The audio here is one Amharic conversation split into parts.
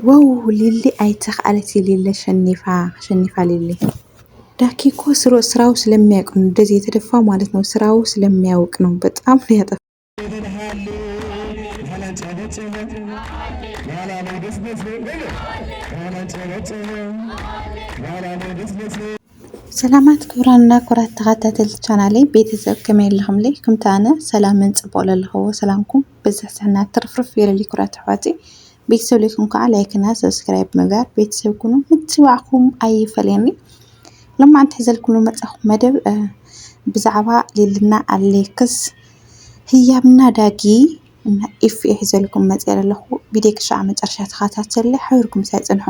واو للي አይተኸአለች ሊለ ሸኒፋ ሊሊ ዳኪ እኮ ስራው ስለሚያውቅ ነው እንደዚህ የተደፋው ማለት ነው። ስራው ስለሚያውቅ ነው። በጣም ነው ያጠፋው። ሰላማት ክብራንና ኩራት ተኸታተልቲ ቻናለይ ቤተሰብ ከመይ ኣለኹም ለይ ከምቲ ኣነ ሰላምን ፅቡቅ ዘለኹዎ ሰላምኩም በዝሕ ስሕና ትርፍርፍ ይበለሊ ኩራት ኣሕዋተይ ቤተሰብ ለይኩም ከዓ ላይክና ሰብስክራይብ ምግባር ቤተሰብ ኩኑ ምትባዕኩም ኣይፈልየኒ لما حزلكم مصاخ مدب بزعبا ليلنا عليكس هي بنا داقي اف يحزلكم مصير له بيديك شعب مጨረሻ ተኸታተለ حوركم ሳይጽንሑ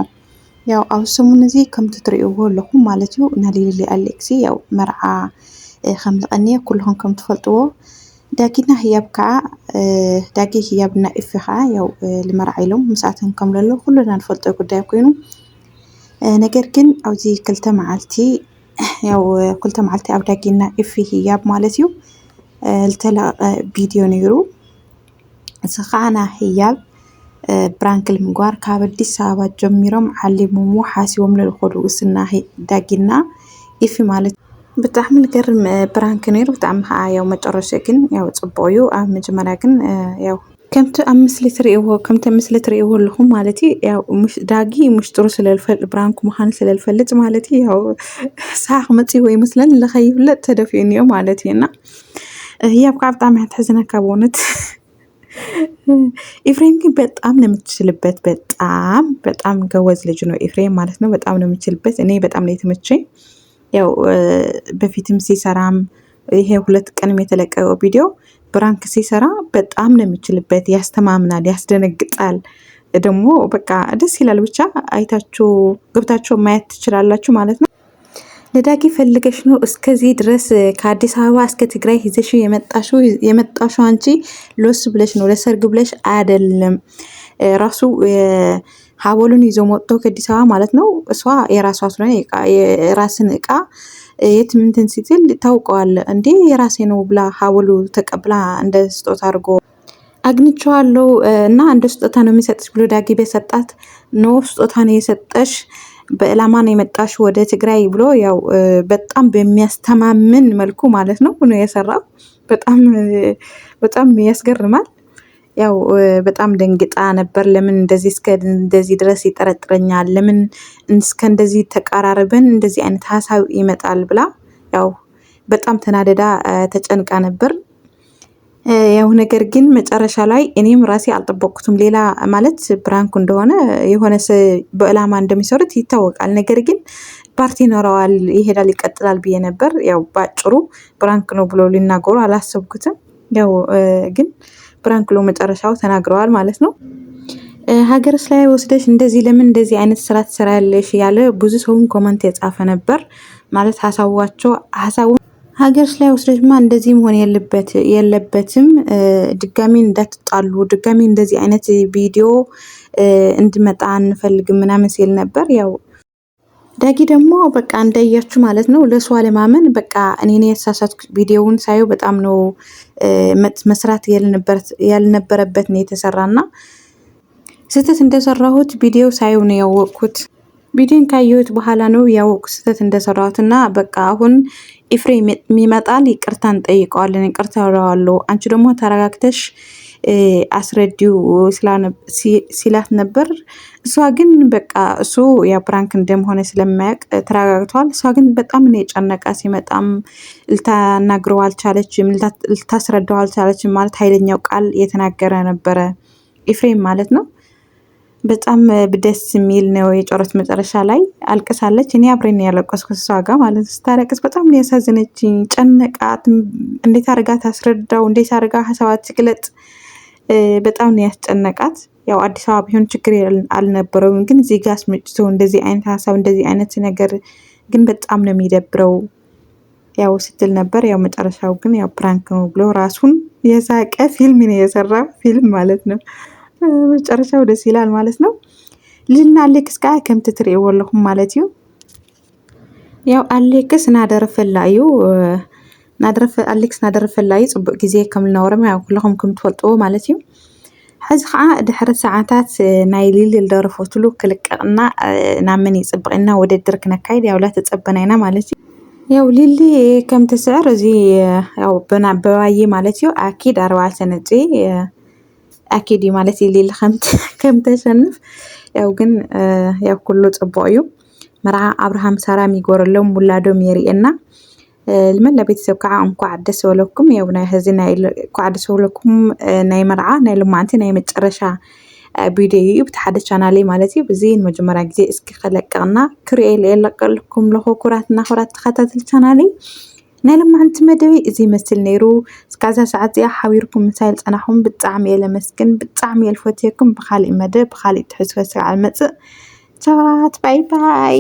ያው አው ሰሙን እዚ ከም ትትሪእዎ ለኩም ማለት እዩ እና ሊሊ አሌክሲ ያው መርዓ ከም ዝቀንየ ኩልኩም ከም ትፈልጥዎ ዳጊና ህያብ ከዓ ዳጊ ህያብና እፍ ከዓ ያው ለመርዓ ኢሎም መስኣተን ከም ዘሎ ኩሉና ንፈልጦ ጉዳይ ኮይኑ ነገር ግን ኣብዚ ክልተ መዓልቲ ያው ክልተ መዓልቲ ኣብ ዳጊና እፍ ህያብ ማለት እዩ ዝተለቀ ቪድዮ ነይሩ ዝኸዓና ህያብ ብራንክል ምግባር ካብ አዲስ አበባ ጀሚሮም ዓሊሞም ሓሲቦም ለልኾዱ እስና ዳጊና እፍ ማለት ብጣዕሚ ዝገርም ብራንክ ነይሩ ብጣዕሚ ከዓ ያው መጨረሻ ግን ያው ጽቡቅ እዩ ኣብ መጀመርያ ግን ያው ከምቲ ኣብ ምስሊ ትሪእዎ ኣለኹም ማለት እዩ ያው ሙሽ ዳጊ ሙሽጥሩ ስለልፈልጥ ብራንኩ ምዃኑ ስለልፈልጥ ማለት እዩ ያው ሳኽ መፅይዎ ይመስለን ለኸይፍለጥ ተደፊኡ እኒኦ ማለት እዩና ህያብ ከዓ ብጣዕሚ ያሕዝነካ በእውነት ኤፍሬም ግን በጣም ነው የምትችልበት በጣም ገወዝ ልጅ ነው ኤፍሬም ማለት ነው በጣም ነው የምትችልበት እኔ በጣም ነው የተመቸኝ ያው በፊትም ሲሰራም ይሄ 2 ቀንም የተለቀቀው ቪዲዮ ብራንክ ሲሰራ በጣም ነው የሚችልበት ያስተማምናል ያስደነግጣል ደግሞ በቃ ደስ ይላል ብቻ አይታችሁ ገብታችሁ ማየት ትችላላችሁ ማለት ነው ለዳጊ ፈልገሽ ነው እስከዚህ ድረስ ከአዲስ አበባ እስከ ትግራይ ይዘሽ የመጣሽው አንቺ ሎስ ብለሽ ነው ለሰርግ ብለሽ አይደለም ራሱ ሀቦሉን ይዞ መጥቶ ከአዲስ አበባ ማለት ነው እሷ የራሷ ስለሆነ የራስን እቃ የትምንትን ሲትል ታውቀዋል እንዴ የራሴ ነው ብላ ሀቦሉ ተቀብላ እንደ ስጦታ አድርጎ አግኝቼዋለሁ እና እንደ ስጦታ ነው የሚሰጥሽ ብሎ ዳጊ በሰጣት ነው ስጦታ ነው የሰጠሽ በእላማ ነው የመጣሽ ወደ ትግራይ ብሎ ያው በጣም በሚያስተማምን መልኩ ማለት ነው የሰራው በጣም ያስገርማል ያው በጣም ደንግጣ ነበር ለምን እንደዚህ ድረስ ይጠረጥረኛል ለምን እንደዚህ ተቃራርበን እንደዚህ አይነት ሐሳብ ይመጣል ብላ ያው በጣም ተናደዳ ተጨንቃ ነበር ያው ነገር ግን መጨረሻ ላይ እኔም ራሴ አልጠበቅኩትም ሌላ ማለት ብራንክ እንደሆነ የሆነ በእላማ እንደሚሰሩት ይታወቃል ነገር ግን ፓርቲ ኖረዋል ይሄዳል ይቀጥላል ብዬ ነበር ያው ባጭሩ ብራንክ ነው ብሎ ሊናገሩ አላሰብኩትም ያው ግን ብራንክ ነው መጨረሻው ተናግረዋል ማለት ነው ሀገርስ ላይ ወስደሽ እንደዚህ ለምን እንደዚህ አይነት ስራ ትሰራለሽ ያለ ብዙ ሰውን ኮሜንት የጻፈ ነበር ማለት ሐሳቡ ሀገርስ ላይ ወስደሽማ እንደዚህ መሆን የለበትም ድጋሚ እንዳትጣሉ ድጋሚ እንደዚህ አይነት ቪዲዮ እንድመጣ አንፈልግም ምናምን ሲል ነበር ያው ዳጊ ደግሞ በቃ እንዳያችሁ ማለት ነው ለሷ ለማመን በቃ እኔ ያሳሳትኩ ቪዲዮውን ሳይው በጣም ነው መስራት ያልነበረበት ነው የተሰራና ስህተት እንደሰራሁት ቪዲዮ ሳይው ነው ያወቅኩት ቪዲዮን ካየሁት በኋላ ነው ያወቅኩት ስህተት እንደሰራሁትና በቃ አሁን ኤፍሬም የሚመጣል ይቅርታን ጠይቀዋለን ይቅርታ አወራዋለሁ አንቺ ደግሞ ተረጋግተሽ አስረዲው ሲላት ነበር እሷ ግን በቃ እሱ ያ ፕራንክ እንደሆነ ስለማያውቅ ተረጋግቷል እሷ ግን በጣም ነው የጨነቃ ሲመጣም ልታናግረው አልቻለችም ልታስረዳው አልቻለችም ማለት ኃይለኛው ቃል የተናገረ ነበር ኤፍሬም ማለት ነው በጣም ደስ የሚል ነው የጨረስ መጨረሻ ላይ አልቀሳለች እኔ አብሬን ያለቀስኩት እሷ ጋር ማለት ስታለቅስ በጣም ነው ያሳዝነችኝ ጨነቃት እንዴት አድርጋ ታስረዳው እንዴት አድርጋ ሐሳባት ትግለጥ በጣም ነው ያስጨነቃት ያው አዲስ አበባ ቢሆን ችግር አልነበረውም ግን እዚህ ጋር አስመጭቶ እንደዚህ አይነት ሐሳብ እንደዚህ አይነት ነገር ግን በጣም ነው የሚደብረው ያው ስትል ነበር ያው መጨረሻው ግን ያው ፕራንክ ነው ብሎ ራሱን የሳቀ ፊልም ነው የሰራው ፊልም ማለት ነው መጨረሻው ደስ ይላል ማለት ነው ልና አሌክስ ጋር ከምት ትሪእዎ ኣለኹም ማለት እዩ ያው አሌክስ አሌክስ ናደረፈላዩ ጽቡቅ ጊዜ ከም ዝነበረ ያው ኩልኩም ከም ትፈልጥዎ ማለት እዩ ሕዚ ከዓ ድሕሪ ሰዓታት ናይ ሊል ደርፎትሉ ክልቀቕና ናብ መን ይፅብቕና ውድድር ክነካይድ ያው ላ ተፀበና ኢና ማለት እዩ። ያው ሊሊ ከም ትስዕር እዚ ያው በባዬ ማለት እዩ ኣኪድ 4 ነጥቢ ኣኪድ እዩ ማለት እዩ ሊሊ ከም ተሸንፍ ያው ግን ያው ኩሉ ፅቡቅ እዩ። መርዓ አብርሃም ሳራም ይጎረሎም ውላዶም የሪኤና لملا ቤተሰብ ከዓ እንኳዕ ደስ በለኩም ያው ናይ ህዚ ናይ እንኳዕ ደስ በለኩም ናይ መርዓ ናይ ልማዓንቲ ናይ መጨረሻ ቪድዮ እዩ ብታሓደ ቻናለይ ማለት እዩ ብዚ መጀመርያ ግዜ እስኪ ከለቀቅና ክሪኤ ለቀልኩም ለኹ ኩራትና ኩራት ተኸታተል ቻናለይ ናይ ልማዓንቲ መደብ እዚ ይመስል ነይሩ እስካዛ ሰዓት እዚኣ ሓቢርኩም ምሳይ ፀናኹም ብጣዕሚ እየ ለመስግን ብጣዕሚ እየ ልፈትየኩም ብካሊእ መደብ ብካሊእ ትሕዝቶ ክሳዕ ልመፅእ ቻት ባይ ባይ